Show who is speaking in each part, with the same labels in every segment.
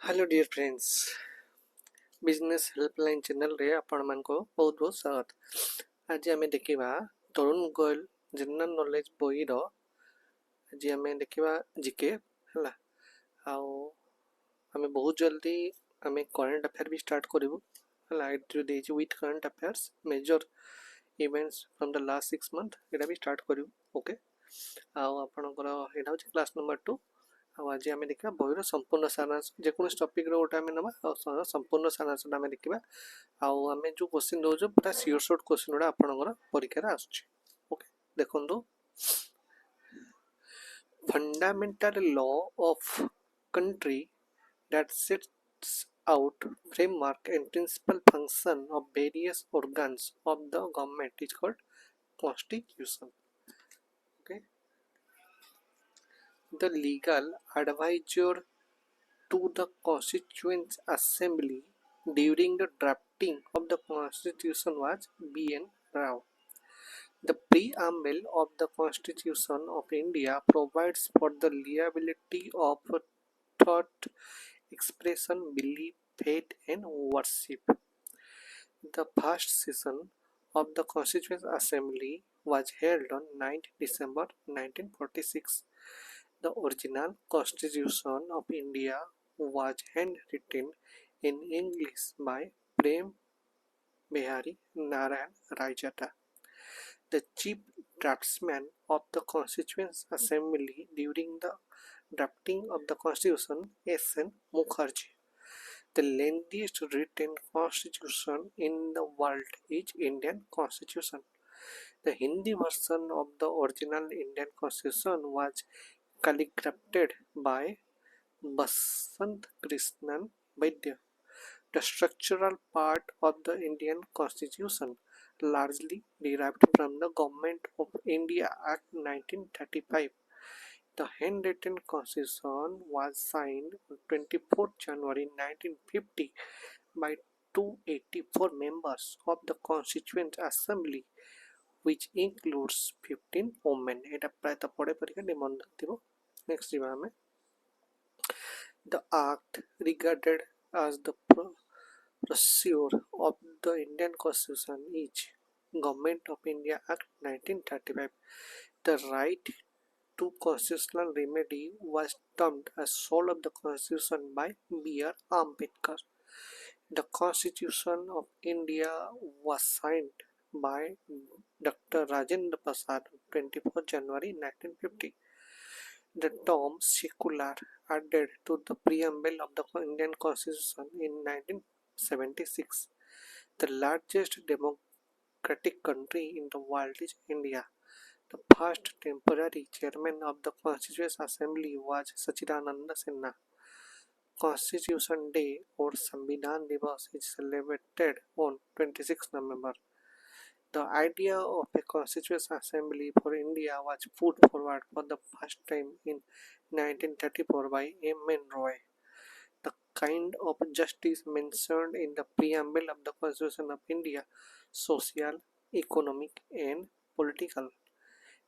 Speaker 1: Hello dear friends, business helpline channel रे आपण मान को बहुत बहुत स्वागत। आज आम देखा तरुण गोयल जनरल नॉलेज बही आज आम देखा जीके है आम बहुत जल्दी आम करंट अफेयर भी स्टार्ट करूँ है with current affairs major events from the last 6 month यहाँ भी स्टार्ट करूँ। ओके आपणकर यहाँ हूँ क्लास नंबर 2। आज आम देखा बहीर संपूर्ण सारांश जेकोसी टपिक रोटे आम ना संपूर्ण सारांश आम देखा आम जो क्वेश्चन दौर पूरा सियोर सर्ट क्वेश्चन गुड़ा आपंकर परीक्षा आसूँ। ओके देखो fundamental law of country that sets out framework and principal function of various organs of the government is called constitution. Okay, the legal advisor to the Constituent Assembly during the drafting of the Constitution was B.N. Rao. The preamble of the Constitution of India provides for the liability of thought, expression, belief, faith, and worship. The first session of the Constituent Assembly was held on 9 December 1946. The original Constitution of India was handwritten in English by Prem Behari Narayan Rajata. The chief draftsman of the Constituent Assembly during the drafting of the Constitution, S.N. Mukherjee. The lengthiest written constitution in the world is Indian Constitution. The Hindi version of the original Indian Constitution was calligraphed by Basant Krishnan Vaidya. The structural part of the Indian Constitution largely derived from the Government of India Act 1935. The handwritten constitution was signed on 24 January 1950 by 284 members of the Constituent Assembly, which includes 15 women. Next, the act regarded as the procedure of the Indian Constitution is Government of India Act 1935. The right to constitutional remedy was termed as soul of the Constitution by B.R. Ambedkar. The Constitution of India was signed by Dr. Rajendra Prasad on 24 January 1950. The term secular added to the preamble of the Indian Constitution in 1976. The largest democratic country in the world is India. The first temporary chairman of the Constituent Assembly was Sachidananda Sinha. Constitution Day or Samvidhan Divas is celebrated on 26 November. The idea of a Constituent Assembly for India was put forward for the first time in 1934 by M.N. Roy. The kind of justice mentioned in the preamble of the Constitution of India, social, economic, and political.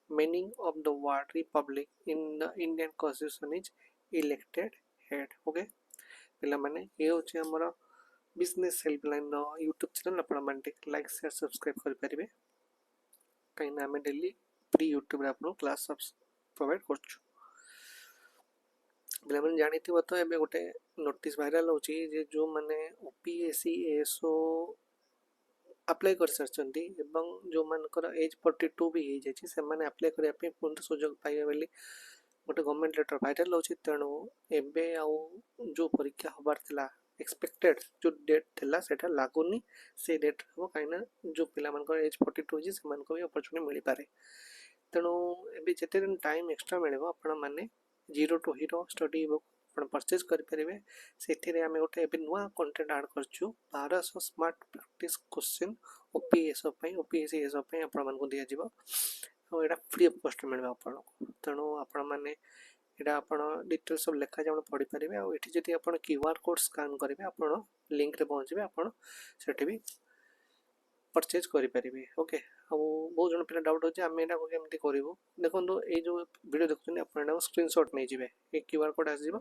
Speaker 1: Meaning of the word republic in the Indian Constitution is elected head. Okay, पिला माने ये होचे हमरा business helpline नो YouTube channel आपण माने like share subscribe कर परिबे कहीं आम डेली फ्री यूट्यूब रे आपण क्लास प्रोवाइड करछु। पिला माने जानिथिबो तो एबे गोटे नोटिस वायरल होची जे जो माने ओपीएससी एसओ अप्लाई कर सारचंती एवं जो मानकर एज 42 भी हो जाए से माने अप्लाई करने पे पुनः सुजोग पाइबे बोली गोटे गवर्नमेंट लेटर वायरल होची। तेणु एबे आउ जो परीक्षा होबार थिला एक्सपेक्टेड जो डेट थिला सेटा लागुनी से डेट हो काइना जो पिला मानकर एज 42 होची से मानको भी अपॉर्चुनिटी मिली पारे। तेणु एबे जेते दिन टाइम एक्स्ट्रा मिलेबो आपण माने zero to hero study book आपण परचेज कर परिबे। सेथिरे आमे गोटे एबे नुवा कंटेंट ऐड करछु 1200 स्मार्ट प्रैक्टिस क्वेश्चन ओपीएसओ पई ओपीएससी एसओ पई आपण मानको दिया जिवो और एटा फ्री ऑफ कॉस्ट मिलबा आपण को। तेणु आपण माने एटा आपण डिटेल्स सब लेखा जे आपण पढि परिबे और एठी जति आपण क्यूआर कोड स्कैन करिवे आपण लिंक रे पहुंचबे आपण सेठी भी परचेज करि परिबे। ओके बहुत जन पिला डाउट होचे आमे एटा केमती करिवो देखंतु ए जो वीडियो देखुछन आपण एटा स्क्रीनशॉट नै जिवे ए क्यूआर कोड आसी जिवो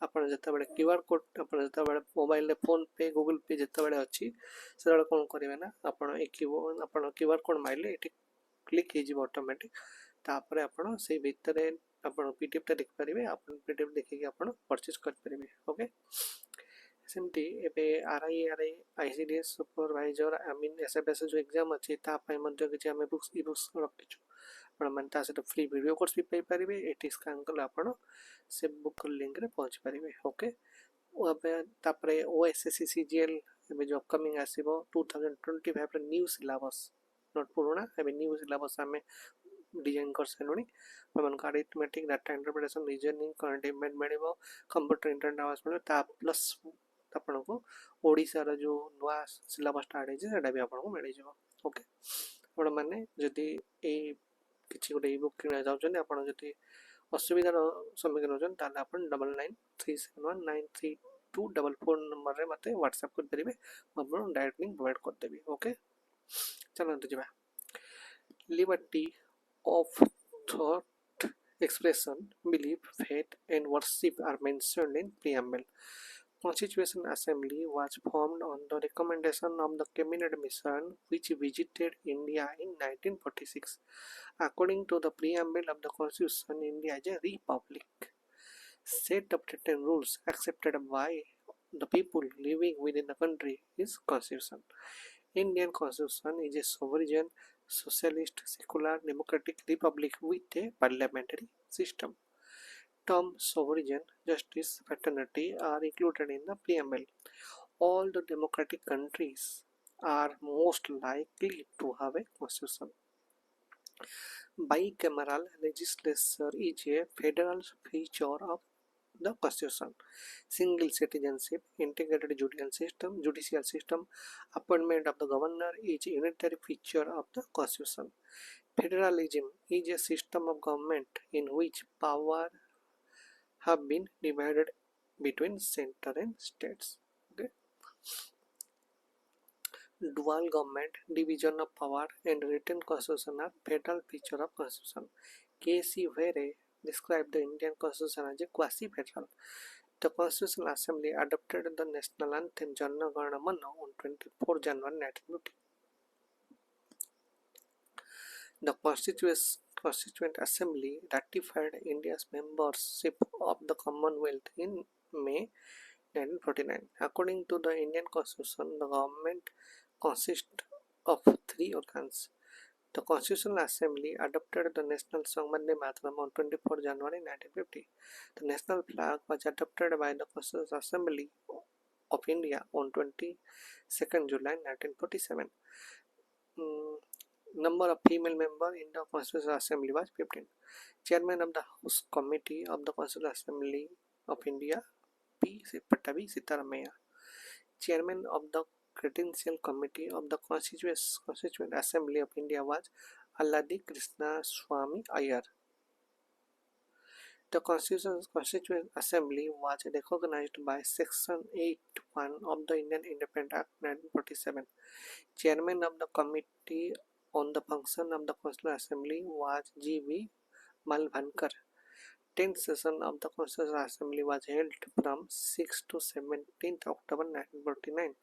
Speaker 1: आपण जत्ता बेले क्यूआर कोड आपण जत्ता बेले मोबाइल रे फोन पे गूगल पे जत्ता बेले अछि सेटा कोन करिवे ना आपण आपण क्यूआर कोड माइले एटी क्लिक हे जिवो ऑटोमेटिक तापर आपण से भितरे आपण पीडीएफ ता देख परिवे आपण पीडीएफ देखि के आपण परचेज कर परिवे ओके सेमती एबे RI ICDS supervisor I mean SFS जो एग्जाम अछि ता पय मध्ये कि हमें बुक्स ई बुक्स रखिछु आपण मन ता से फ्री वीडियो कोर्स भी पाई परिवे एटी स्कैन कले आपण से बुक लिंक रे पहुंच परिवे ओके ओबे तापरे ओएसएससी सीजीएल एबे जो अपकमिंग आसीबो 2025 रे न्यू सिलेबस नोट पुराना एबे न्यू सिलेबस हमें डिजाइन कर सलोनी मन का arithmetic data interpretation reasoning current event मेडिबो कंप्यूटर इंटरनेट आवाज पड़े ता प्लस आपण को ओडिसा रो जो नवा सिलेबस स्टार्ट है सेटा भी आपण को मिल जेबो ओके आपण माने जदी ए किछि गोटे ई बुक किना जाउछन आपण जदी असुविधा रो सम्मुखीन होछन ताले आपण 9937193244 नंबर रे मते व्हाट्सएप कर परिबे आपण डायरेक्ट लिंक प्रोवाइड कर देबी ओके चलो तो जिबा liberty of thought expression, belief, faith, and worship are mentioned in preamble. Constitutional Assembly was formed on the recommendation of the Cabinet Mission which visited India in 1946. According to the preamble of the Constitution, India is a republic. Set of written rules accepted by the people living within the country is Constitution. Indian Constitution is a sovereign, socialist, secular, democratic republic with a parliamentary system. Terms sovereign, justice, fraternity are included in the preamble. All the democratic countries are most likely to have a constitution. Bicameral legislature is a federal feature of the constitution. Single citizenship, integrated judicial system, appointment of the governor is a unitary feature of the constitution. Federalism is a system of government in which power have been divided between center and states. Okay. Dual government, division of power, and written constitution are federal feature of constitution. K.C. Vere described the Indian constitution as a quasi-federal. The Constitutional Assembly adopted the national anthem Jana Gana Mana on 24 January 1950. The Constituent Assembly ratified India's membership of the Commonwealth in May 1949. According to the Indian Constitution, the government consists of three organs. The Constitutional Assembly adopted the national song Vande Mataram on 24 January 1950. The national flag was adopted by the Constitutional Assembly of India on 22nd July 1947. Number of female members in the Constitutional Assembly was 15. Chairman of the House Committee of the Constitutional Assembly of India P. Pattavi Sitaramaya. Chairman of the Credential Committee of the Constituent Assembly of India was Alladi Krishna Swamy Iyer. The Constituent Assembly was recognized by Section 8(1) of the Indian Independence Act 1947. Chairman of the Committee on the Function of the Constituent Assembly was G.V. Malvankar. 10th session of the Constitutional Assembly was held from 6th to 17th October 1949.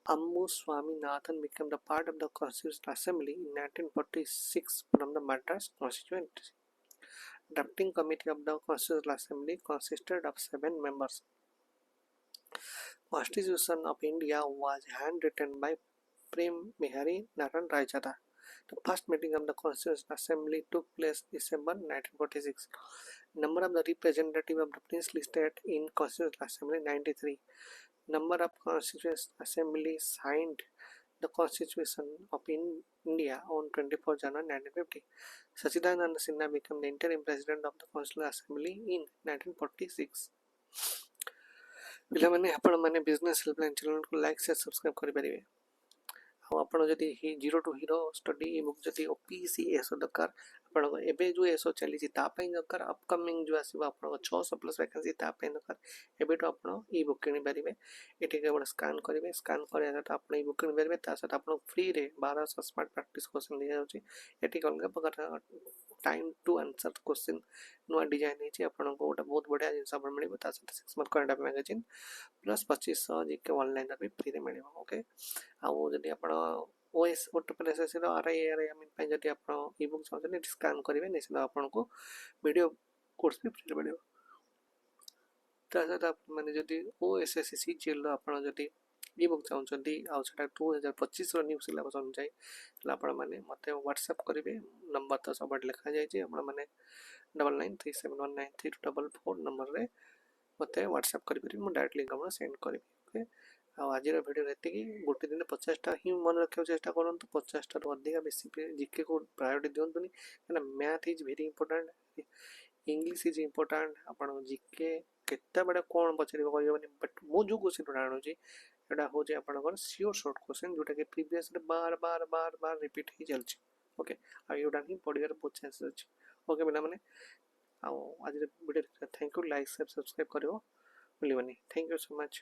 Speaker 1: Ammu Swaminathan became the part of the Constitutional Assembly in 1946 from the Madras constituency. Drafting Committee of the Constitutional Assembly consisted of 7 members. Constitution of India was handwritten by Prem Mehari Naran Rajada. The first meeting of the Constitutional Assembly took place December 1946. Number of the representatives of the princely state in Constitutional Assembly 93. Number of Constitutional Assembly signed the Constitution of India on 24 January 1950. Sachidanand Sinha became the interim president of the Constitutional Assembly in 1946. पिलामाने आपण माने business helpline channel को like से subscribe करि परिबे आ आपण जदी 0 to Hero study E book जदी OPC एसो दरकार ଆପଣଙ୍କ ଏବେ ଯେଉଁ ଏସଓ ଚାଲିଛି ତା ପାଇଁ ଦରକାର, ଅପକମିଂ ଯେଉଁ ଆସିବ ଆପଣଙ୍କ 600+ ଭ୍ୟାକେନ୍ସି ତା ପାଇଁ ଦରକାର। ଏବେଠୁ ଆପଣ ଇ ବୁକ୍ କିଣିପାରିବେ। ଏଠି କେବଳ ସ୍କାନ୍ କରିବେ, ସ୍କାନ୍ କରିବା ସହିତ ଆପଣ ଇ ବୁକ୍ କିଣିପାରିବେ। ତା ସହିତ ଆପଣଙ୍କୁ ଫ୍ରିରେ 1200 ସ୍ମାର୍ଟ ପ୍ରାକ୍ଟିସ୍ କୋଶ୍ଚିନ୍ ଦିଆଯାଉଛି। ଏଠି ଅଲଗା ପ୍ରକାର ଟାଇମ୍ ଟୁ ଆନ୍ସର୍ କୋଶ୍ଚିନ୍ ନୂଆ ଡିଜାଇନ୍ ହେଇଛି। ଆପଣଙ୍କୁ ଗୋଟେ ବହୁତ ବଢ଼ିଆ ଜିନିଷ ଆପଣ ମିଳିବ। ତା ସହିତ 6 month current affair magazine plus 2500 GK online ବି ଫ୍ରିରେ ମିଳିବ। ଓକେ, ଆଉ ଯଦି ଆପଣ ଓଏସ୍ ଓଟିପିଏସ୍ଏସ୍ସିର ଆର୍ଆଇ ପାଇଁ ଯଦି ଆପଣ ଇ ବୁକ୍ ଚାହୁଁଛନ୍ତି ଏଠି ସ୍କାନ୍ କରିବେ, ନିଶ୍ଚିତ ଆପଣଙ୍କୁ ଭିଡ଼ିଓ କୋର୍ସ ବି ଫ୍ରିରେ ମିଳିବ। ତା ସହିତ ମାନେ ଯଦି ଓଏସ୍ଏସ୍ସି ସିଜିଏଲ୍ର ଆପଣ ଯଦି ଇ ବୁକ୍ ଚାହୁଁଛନ୍ତି ଆଉ ସେଇଟା 2025ର ନ୍ୟୁ ସିଲାବସ୍ ଅନୁଯାୟୀ, ତାହେଲେ ଆପଣମାନେ ମୋତେ ହ୍ୱାଟ୍ସଆପ୍ କରିବେ। ନମ୍ବର ତ ସବୁଆଡ଼େ ଲେଖାଯାଇଛି। ଆପଣମାନେ 9937193244 ନମ୍ବରରେ ମୋତେ ହ୍ୱାଟ୍ସଆପ୍ କରିପାରିବେ। ମୁଁ ଡାଇରେକ୍ଟ ଲିଙ୍କ୍ ଆପଣ ସେଣ୍ଡ କରିବି। ଓକେ, ଆଉ ଆଜିର ଭିଡ଼ିଓରେ ଏତିକି। ଗୋଟେ ଦିନ 50ଟା ହିଁ ମନେ ରଖିବାକୁ ଚେଷ୍ଟା କରନ୍ତୁ। 50ଟାରୁ ଅଧିକା ବେଶୀ ଜିକେକୁ ପ୍ରାୟୋରିଟି ଦିଅନ୍ତୁନି, କାହିଁକିନା math is very important, English is important. ଆପଣଙ୍କ ଜିକେ କେତେବେଳେ କ'ଣ ପଚାରିବ କହିହେବନି, ବଟ୍ ମୁଁ ଯେଉଁ କୋଶ୍ଚିନ୍ଟା ଆଣୁଛି ଏଇଟା ହେଉଛି ଆପଣଙ୍କର ସିଓର ସର୍ଟ କୋଶ୍ଚିନ୍, ଯେଉଁଟାକି ପ୍ରିଭିୟସ୍ରେ ବାର ରିପିଟ୍ ହେଇ ଚାଲିଛି। ଓକେ, ଆଉ ଏଗୁଡ଼ା ହିଁ ପଢ଼ିବାର ବହୁତ ଚାନ୍ସେସ୍ ଅଛି। ଓକେ ପିଲାମାନେ, ଆଉ ଆଜିର video thank you. Like share subscribe କରିବ ଭୁଲିବନି। Thank you so much.